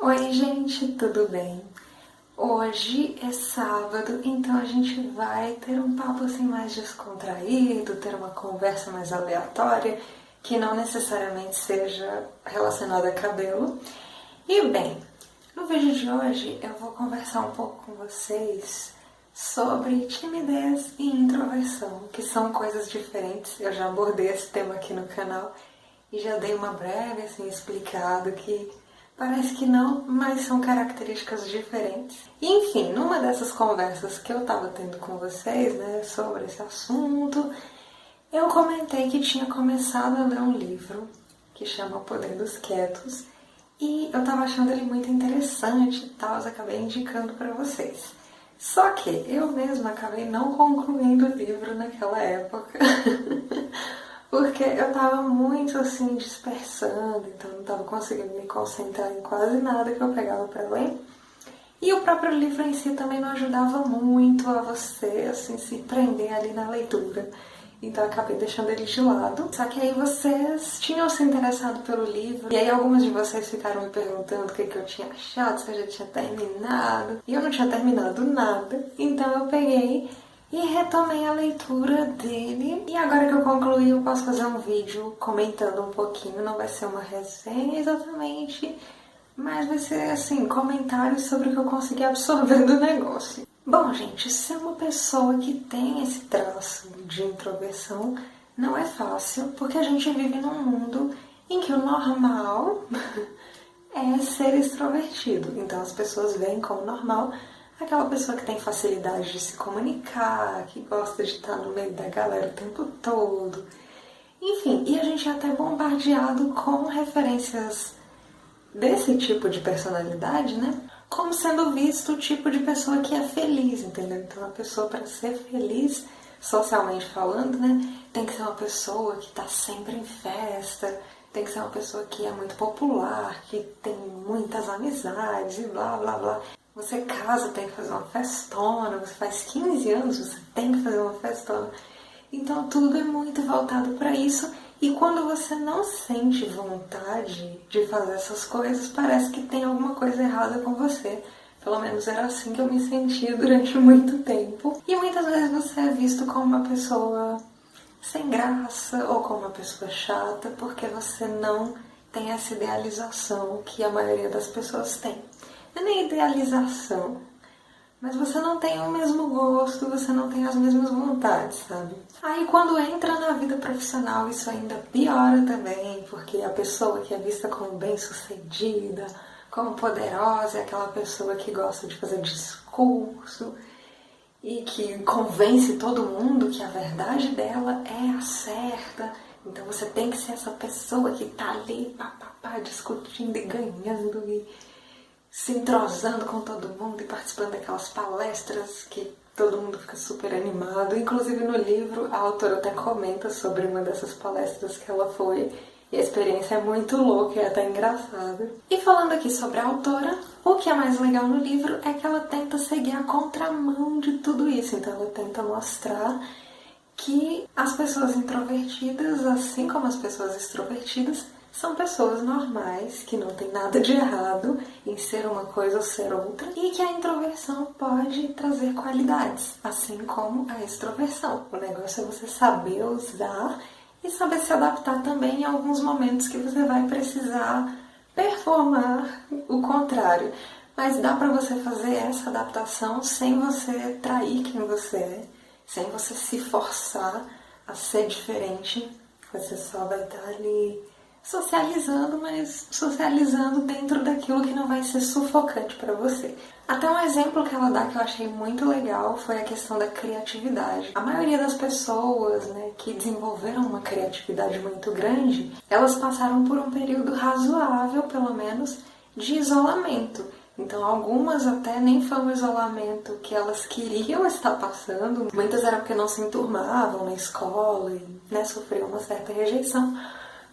Oi, gente, tudo bem? Hoje é sábado, então a gente vai ter um papo assim mais descontraído, ter uma conversa mais aleatória, que não necessariamente seja relacionada a cabelo. E bem, no vídeo de hoje eu vou conversar um pouco com vocês sobre timidez e introversão, que são coisas diferentes. Eu já abordei esse tema aqui no canal e já dei uma breve assim explicado que parece que não, mas são características diferentes. E, enfim, numa dessas conversas que eu estava tendo com vocês, né, sobre esse assunto, eu comentei que tinha começado a ler um livro que chama O Poder dos Quietos e eu estava achando ele muito interessante e tal, eu acabei indicando para vocês. Só que eu mesma acabei não concluindo o livro naquela época. Porque eu tava muito assim dispersando, então não tava conseguindo me concentrar em quase nada que eu pegava pra ler. E o próprio livro em si também não ajudava muito a você assim se prender ali na leitura. Então eu acabei deixando ele de lado. Só que aí vocês tinham se interessado pelo livro. E aí algumas de vocês ficaram me perguntando o que eu tinha achado, se eu já tinha terminado. E eu não tinha terminado nada. Então eu peguei e retomei a leitura dele. E agora que eu concluí, eu posso fazer um vídeo comentando um pouquinho. Não vai ser uma resenha exatamente, mas vai ser, assim, comentários sobre o que eu consegui absorver do negócio. Bom, gente, ser uma pessoa que tem esse traço de introversão não é fácil, porque a gente vive num mundo em que o normal é ser extrovertido. Então as pessoas veem como normal aquela pessoa que tem facilidade de se comunicar, que gosta de estar no meio da galera o tempo todo. Enfim, e a gente é até bombardeado com referências desse tipo de personalidade, né? Como sendo visto o tipo de pessoa que é feliz, entendeu? Então a pessoa, para ser feliz, socialmente falando, né, tem que ser uma pessoa que tá sempre em festa, tem que ser uma pessoa que é muito popular, que tem muitas amizades e blá blá blá. Você casa, tem que fazer uma festona, você faz 15 anos, você tem que fazer uma festona. Então tudo é muito voltado para isso. E quando você não sente vontade de fazer essas coisas, parece que tem alguma coisa errada com você. Pelo menos era assim que eu me sentia durante muito tempo. E muitas vezes você é visto como uma pessoa sem graça ou como uma pessoa chata, porque você não tem essa idealização que a maioria das pessoas tem. Não é nem idealização, mas você não tem o mesmo gosto, você não tem as mesmas vontades, sabe? Aí quando entra na vida profissional isso ainda piora também, porque a pessoa que é vista como bem-sucedida, como poderosa, é aquela pessoa que gosta de fazer discurso e que convence todo mundo que a verdade dela é a certa. Então você tem que ser essa pessoa que tá ali, discutindo e ganhando e se entrosando com todo mundo e participando daquelas palestras que todo mundo fica super animado. Inclusive no livro a autora até comenta sobre uma dessas palestras que ela foi e a experiência é muito louca e até engraçada. E falando aqui sobre a autora, o que é mais legal no livro é que ela tenta seguir a contramão de tudo isso. Então ela tenta mostrar que as pessoas introvertidas, assim como as pessoas extrovertidas, são pessoas normais, que não tem nada de errado em ser uma coisa ou ser outra, e que a introversão pode trazer qualidades, assim como a extroversão. O negócio é você saber usar e saber se adaptar também em alguns momentos que você vai precisar performar o contrário. Mas dá pra você fazer essa adaptação sem você trair quem você é, sem você se forçar a ser diferente. Você só vai estar ali socializando, mas socializando dentro daquilo que não vai ser sufocante para você. Até um exemplo que ela dá que eu achei muito legal foi a questão da criatividade. A maioria das pessoas, né, que desenvolveram uma criatividade muito grande, elas passaram por um período razoável, pelo menos, de isolamento. Então algumas até nem foi um isolamento que elas queriam estar passando. Muitas era porque não se enturmavam na escola e, né, sofriam uma certa rejeição.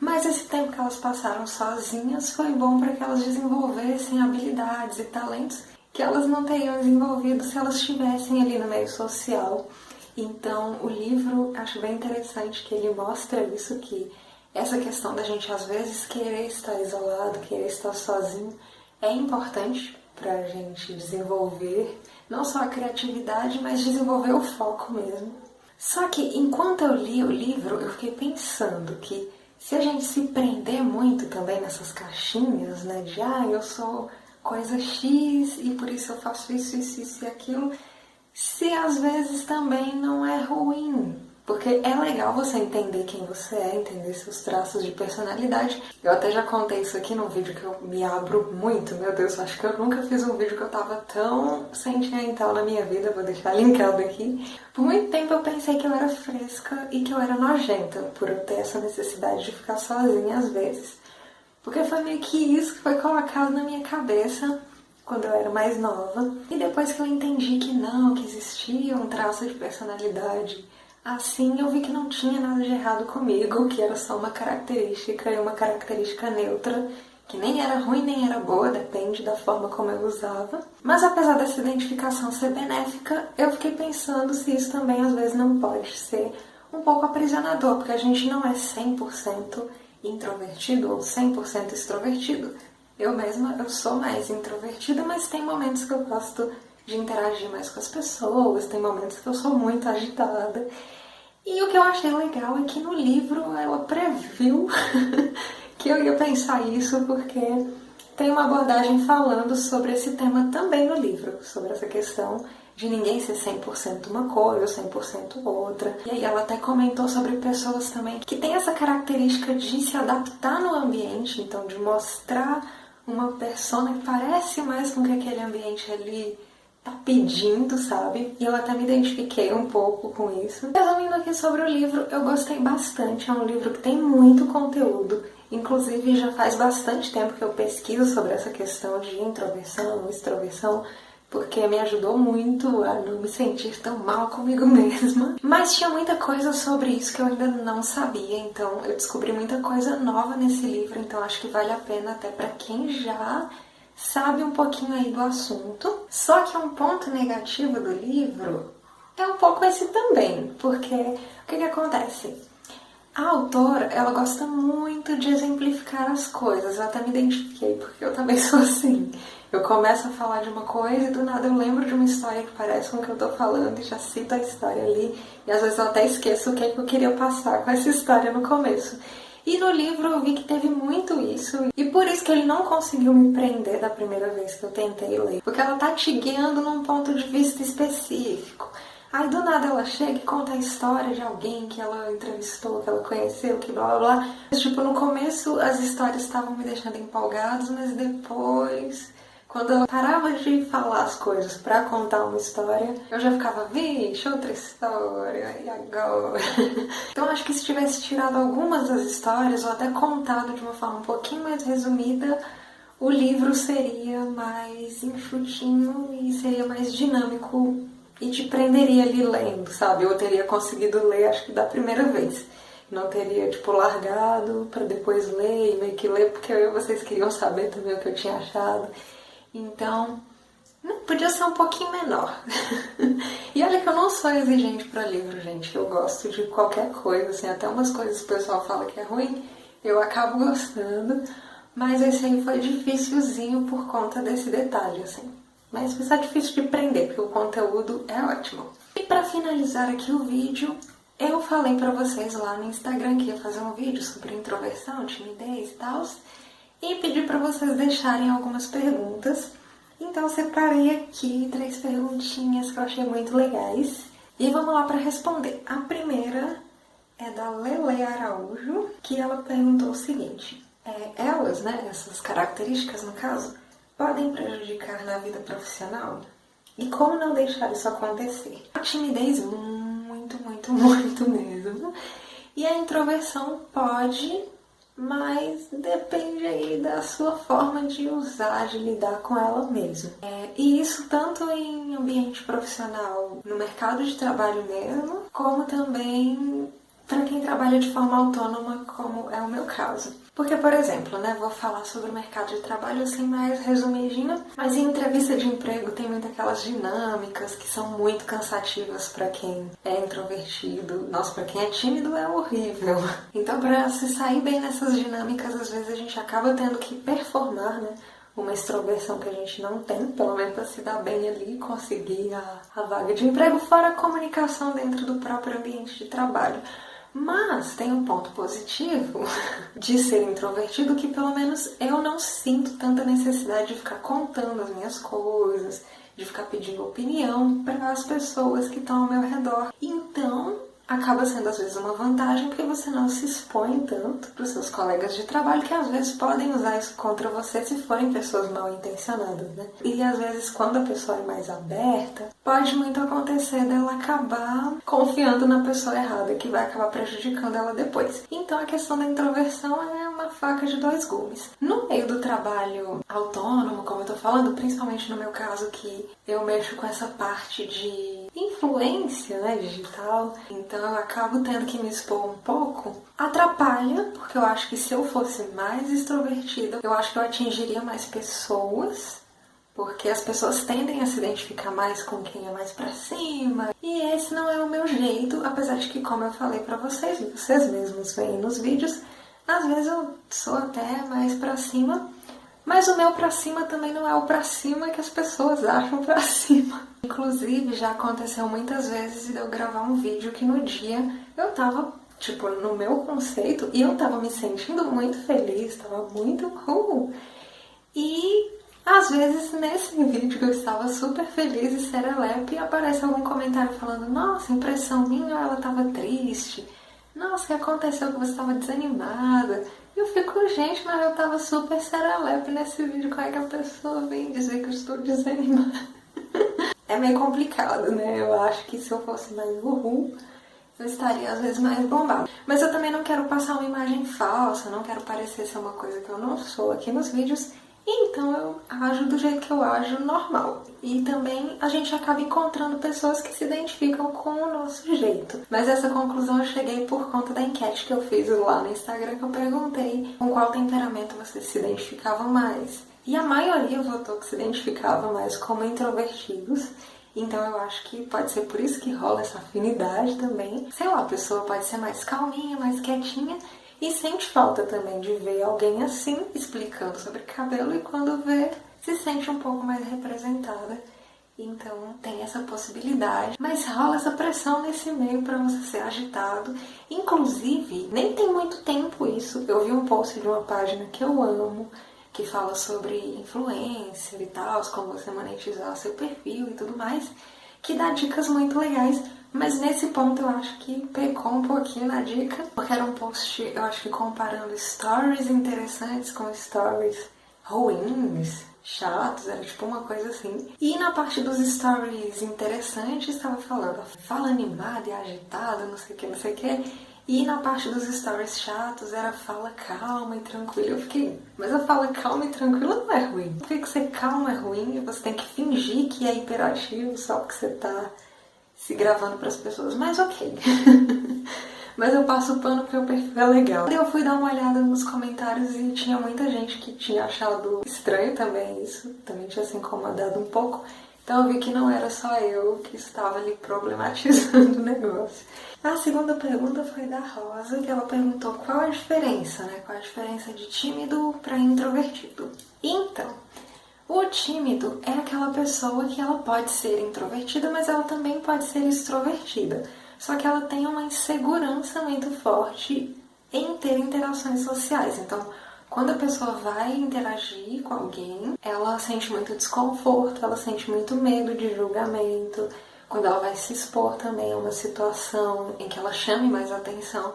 Mas esse tempo que elas passaram sozinhas foi bom para que elas desenvolvessem habilidades e talentos que elas não teriam desenvolvido se elas estivessem ali no meio social. Então o livro, acho bem interessante que ele mostra isso, que essa questão da gente às vezes querer estar isolado, querer estar sozinho, é importante pra gente desenvolver não só a criatividade, mas desenvolver o foco mesmo. Só que enquanto eu li o livro, eu fiquei pensando que se a gente se prender muito também nessas caixinhas, né, de eu sou coisa X e por isso eu faço isso, isso, isso e aquilo, se às vezes também não é ruim. Porque é legal você entender quem você é, entender seus traços de personalidade. Eu até já contei isso aqui num vídeo que eu me abro muito. Meu Deus, acho que eu nunca fiz um vídeo que eu tava tão sentimental na minha vida. Vou deixar linkado aqui. Por muito tempo eu pensei que eu era fresca e que eu era nojenta, por eu ter essa necessidade de ficar sozinha às vezes. Porque foi meio que isso que foi colocado na minha cabeça quando eu era mais nova. E depois que eu entendi que não, que existia um traço de personalidade assim, eu vi que não tinha nada de errado comigo, que era só uma característica e uma característica neutra, que nem era ruim nem era boa, depende da forma como eu usava. Mas apesar dessa identificação ser benéfica, eu fiquei pensando se isso também às vezes não pode ser um pouco aprisionador, porque a gente não é 100% introvertido ou 100% extrovertido. Eu mesma, eu sou mais introvertida, mas tem momentos que eu gosto de interagir mais com as pessoas, tem momentos que eu sou muito agitada. E o que eu achei legal é que no livro ela previu que eu ia pensar isso, porque tem uma abordagem falando sobre esse tema também no livro, sobre essa questão de ninguém ser 100% uma coisa ou 100% outra. E aí ela até comentou sobre pessoas também que têm essa característica de se adaptar no ambiente, então de mostrar uma persona que parece mais com que aquele ambiente ali tá pedindo, sabe? E eu até me identifiquei um pouco com isso. Resumindo aqui sobre o livro, eu gostei bastante. É um livro que tem muito conteúdo. Inclusive, já faz bastante tempo que eu pesquiso sobre essa questão de introversão, extroversão, porque me ajudou muito a não me sentir tão mal comigo mesma. Mas tinha muita coisa sobre isso que eu ainda não sabia, então eu descobri muita coisa nova nesse livro, então acho que vale a pena até para quem já sabe um pouquinho aí do assunto. Só que um ponto negativo do livro é um pouco esse também, porque o que acontece? A autora, ela gosta muito de exemplificar as coisas. Eu até me identifiquei, porque eu também sou assim. Eu começo a falar de uma coisa e do nada eu lembro de uma história que parece com o que eu tô falando e já cito a história ali. E às vezes eu até esqueço o que é que eu queria passar com essa história no começo. E no livro eu vi que teve muito isso, e por isso que ele não conseguiu me prender da primeira vez que eu tentei ler. Porque ela tá te guiando num ponto de vista específico. Aí do nada ela chega e conta a história de alguém que ela entrevistou, que ela conheceu, que blá blá blá. Mas, tipo, no começo as histórias estavam me deixando empolgados, mas depois, quando ela parava de falar as coisas pra contar uma história, eu já ficava, vixe, outra história, e agora? Então acho que se tivesse tirado algumas das histórias, ou até contado de uma forma um pouquinho mais resumida, o livro seria mais enxutinho e seria mais dinâmico e te prenderia ali lendo, sabe? Eu teria conseguido ler, acho que da primeira vez. Não teria, tipo, largado pra depois ler e meio que ler, porque eu e vocês queriam saber também o que eu tinha achado. Então, podia ser um pouquinho menor. E olha que eu não sou exigente pra livro, gente. Eu gosto de qualquer coisa, assim, até umas coisas que o pessoal fala que é ruim, eu acabo gostando. Mas esse aí foi dificilzinho por conta desse detalhe, assim. Mas foi só difícil de prender, porque o conteúdo é ótimo. E pra finalizar aqui o vídeo, eu falei pra vocês lá no Instagram que ia fazer um vídeo sobre introversão, timidez e tal. E pedi pra vocês deixarem algumas perguntas. Então eu separei aqui 3 perguntinhas que eu achei muito legais. E vamos lá pra responder. A primeira é da Lele Araújo, que ela perguntou o seguinte. Elas, né, essas características no caso, podem prejudicar na vida profissional? E como não deixar isso acontecer? A timidez, muito mesmo. E a introversão pode, mas depende aí da sua forma de usar, de lidar com ela mesmo. E isso tanto em ambiente profissional, no mercado de trabalho mesmo, como também para quem trabalha de forma autônoma, como é o meu caso. Porque, por exemplo, né, vou falar sobre o mercado de trabalho assim mais resumidinho, mas em entrevista de emprego tem muitas aquelas dinâmicas que são muito cansativas para quem é introvertido. Nossa, para quem é tímido é horrível. Então, para se sair bem nessas dinâmicas, às vezes a gente acaba tendo que performar, né, uma extroversão que a gente não tem, pelo menos para se dar bem ali e conseguir a vaga de emprego, fora a comunicação dentro do próprio ambiente de trabalho. Mas tem um ponto positivo de ser introvertido, que pelo menos eu não sinto tanta necessidade de ficar contando as minhas coisas, de ficar pedindo opinião para as pessoas que estão ao meu redor. Então, acaba sendo às vezes uma vantagem, porque você não se expõe tanto para os seus colegas de trabalho, que às vezes podem usar isso contra você se forem pessoas mal intencionadas, né? E às vezes quando a pessoa é mais aberta, pode muito acontecer dela acabar confiando na pessoa errada, que vai acabar prejudicando ela depois. Então a questão da introversão é uma faca de dois gumes. No meio do trabalho autônomo, como eu tô falando, principalmente no meu caso, que eu mexo com essa parte de influência, né, digital, então eu acabo tendo que me expor um pouco. Atrapalha, porque eu acho que se eu fosse mais extrovertida, eu acho que eu atingiria mais pessoas, porque as pessoas tendem a se identificar mais com quem é mais pra cima, e esse não é o meu jeito, apesar de que, como eu falei pra vocês, vocês mesmos veem nos vídeos, às vezes eu sou até mais pra cima, mas o meu pra cima também não é o pra cima que as pessoas acham pra cima. Inclusive, já aconteceu muitas vezes de eu gravar um vídeo que no dia eu tava, tipo, no meu conceito, e eu tava me sentindo muito feliz, tava muito cool. E às vezes nesse vídeo que eu estava super feliz e serelepe, aparece algum comentário falando: nossa, impressão minha, ela tava triste. Nossa, o que aconteceu que você estava desanimada? E eu fico, gente, mas eu tava super serelepe nesse vídeo, como é que a pessoa vem dizer que eu estou desanimada? É meio complicado, né? Eu acho que se eu fosse mais uhul, eu estaria às vezes mais bombada. Mas eu também não quero passar uma imagem falsa, não quero parecer ser uma coisa que eu não sou aqui nos vídeos, então eu ajo do jeito que eu ajo normal. E também a gente acaba encontrando pessoas que se identificam com o nosso jeito. Mas essa conclusão eu cheguei por conta da enquete que eu fiz lá no Instagram, que eu perguntei com qual temperamento vocês se identificavam mais. E a maioria votou que se identificava mais como introvertidos. Então eu acho que pode ser por isso que rola essa afinidade também. Sei lá, a pessoa pode ser mais calminha, mais quietinha e sente falta também de ver alguém assim, explicando sobre cabelo, e quando vê, se sente um pouco mais representada. Então tem essa possibilidade, mas rola essa pressão nesse meio para você ser agitado. Inclusive, nem tem muito tempo isso. Eu vi um post de uma página que eu amo, que fala sobre influencer e tal, como você monetizar seu perfil e tudo mais, que dá dicas muito legais, mas nesse ponto eu acho que pecou um pouquinho na dica, porque era um post, eu acho que comparando stories interessantes com stories ruins, chatos, era tipo uma coisa assim. E na parte dos stories interessantes estava falando, fala animada e agitada, não sei o que, não sei o que. E na parte dos stories chatos era fala calma e tranquila. Eu fiquei, mas a fala calma e tranquila não é ruim. Por que ser calma é ruim e você tem que fingir que é hiperativo só porque você tá se gravando pras pessoas? Mas ok. Mas eu passo o pano porque o perfil é legal. Eu fui dar uma olhada nos comentários e tinha muita gente que tinha achado estranho também isso. Também tinha se incomodado um pouco. Então eu vi que não era só eu que estava ali problematizando o negócio. A segunda pergunta foi da Rosa, que ela perguntou qual a diferença, né? Qual a diferença de tímido para introvertido. Então, o tímido é aquela pessoa que ela pode ser introvertida, mas ela também pode ser extrovertida. Só que ela tem uma insegurança muito forte em ter interações sociais. Então, quando a pessoa vai interagir com alguém, ela sente muito desconforto, ela sente muito medo de julgamento. Quando ela vai se expor também a uma situação em que ela chame mais atenção,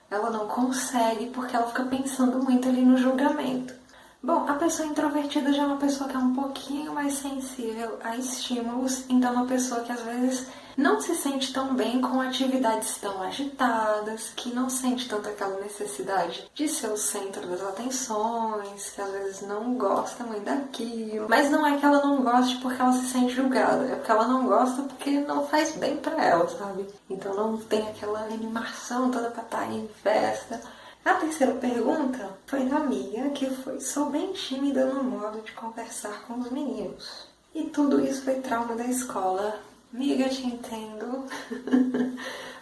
ela não consegue porque ela fica pensando muito ali no julgamento. Bom, a pessoa introvertida já é uma pessoa que é um pouquinho mais sensível a estímulos, então é uma pessoa que às vezes não se sente tão bem com atividades tão agitadas, que não sente tanto aquela necessidade de ser o centro das atenções, que às vezes não gosta muito daquilo. Mas não é que ela não goste porque ela se sente julgada, é porque ela não gosta porque não faz bem pra ela, sabe? Então não tem aquela animação toda pra estar em festa. A terceira pergunta foi da amiga, que foi: sou bem tímida no modo de conversar com os meninos. E tudo isso foi trauma da escola. Amiga, te entendo.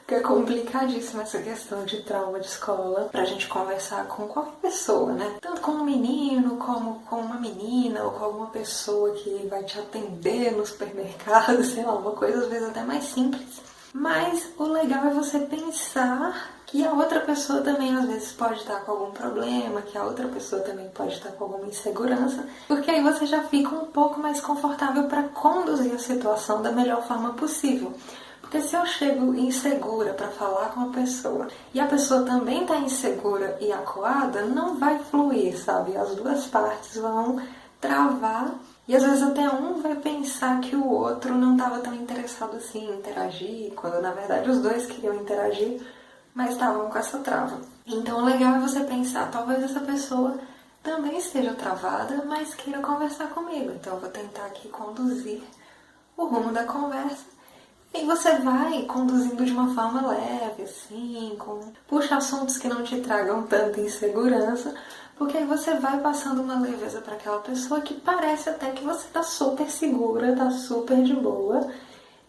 Porque é complicadíssima essa questão de trauma de escola pra gente conversar com qualquer pessoa, né? Tanto com um menino, como com uma menina, ou com alguma pessoa que vai te atender no supermercado, sei lá, uma coisa às vezes até mais simples. Mas o legal é você pensar que a outra pessoa também às vezes pode estar com algum problema, que a outra pessoa também pode estar com alguma insegurança, porque aí você já fica um pouco mais confortável para conduzir a situação da melhor forma possível. Porque se eu chego insegura para falar com a pessoa e a pessoa também está insegura e acuada, não vai fluir, sabe? As duas partes vão travar e às vezes até um vai pensar que o outro não estava tão interessado assim em interagir, quando na verdade os dois queriam interagir, mas estavam com essa trava. Então o legal é você pensar, talvez essa pessoa também esteja travada, mas queira conversar comigo. Então eu vou tentar aqui conduzir o rumo da conversa. E você vai conduzindo de uma forma leve, assim, puxa assuntos que não te tragam tanta insegurança, porque aí você vai passando uma leveza para aquela pessoa que parece até que você tá super segura, tá super de boa.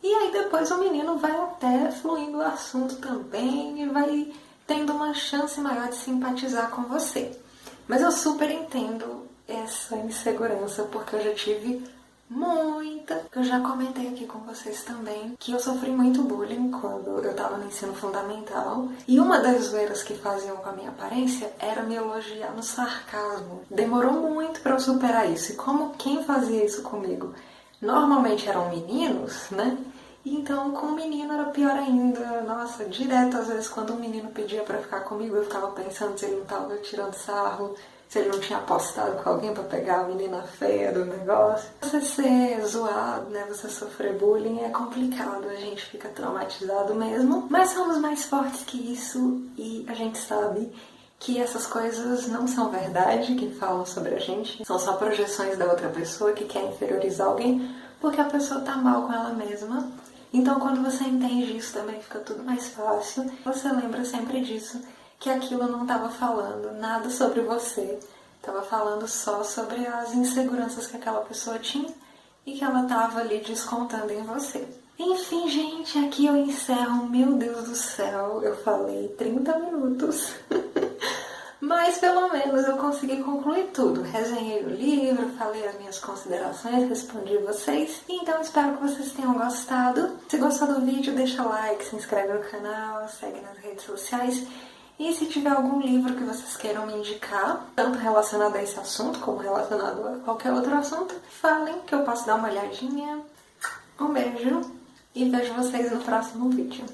E aí depois o menino vai até fluindo o assunto também e vai tendo uma chance maior de simpatizar com você. Mas eu super entendo essa insegurança, porque eu já tive muita. Eu já comentei aqui com vocês também que eu sofri muito bullying quando eu tava no ensino fundamental. E uma das zoeiras que faziam com a minha aparência era me elogiar no sarcasmo. Demorou muito pra eu superar isso. E como quem fazia isso comigo normalmente eram meninos, né? Então com o menino era pior ainda. Nossa, direto às vezes quando um menino pedia pra ficar comigo, eu ficava pensando se ele não tava tirando sarro, se ele não tinha apostado com alguém pra pegar a menina feia do negócio. Você ser zoado, né? Você sofrer bullying é complicado, a gente fica traumatizado mesmo. Mas somos mais fortes que isso e a gente sabe que essas coisas não são verdade, que falam sobre a gente. São só projeções da outra pessoa que quer inferiorizar alguém porque a pessoa tá mal com ela mesma. Então quando você entende isso também fica tudo mais fácil. Você lembra sempre disso, que aquilo não estava falando nada sobre você, estava falando só sobre as inseguranças que aquela pessoa tinha e que ela estava ali descontando em você. Enfim, gente, aqui eu encerro. Meu Deus do céu, eu falei 30 minutos. Mas pelo menos eu consegui concluir tudo. Resenhei o livro, falei as minhas considerações, respondi vocês. Então espero que vocês tenham gostado. Se gostou do vídeo, deixa like, se inscreve no canal, segue nas redes sociais. E se tiver algum livro que vocês queiram me indicar, tanto relacionado a esse assunto como relacionado a qualquer outro assunto, falem que eu posso dar uma olhadinha. Um beijo e vejo vocês no próximo vídeo.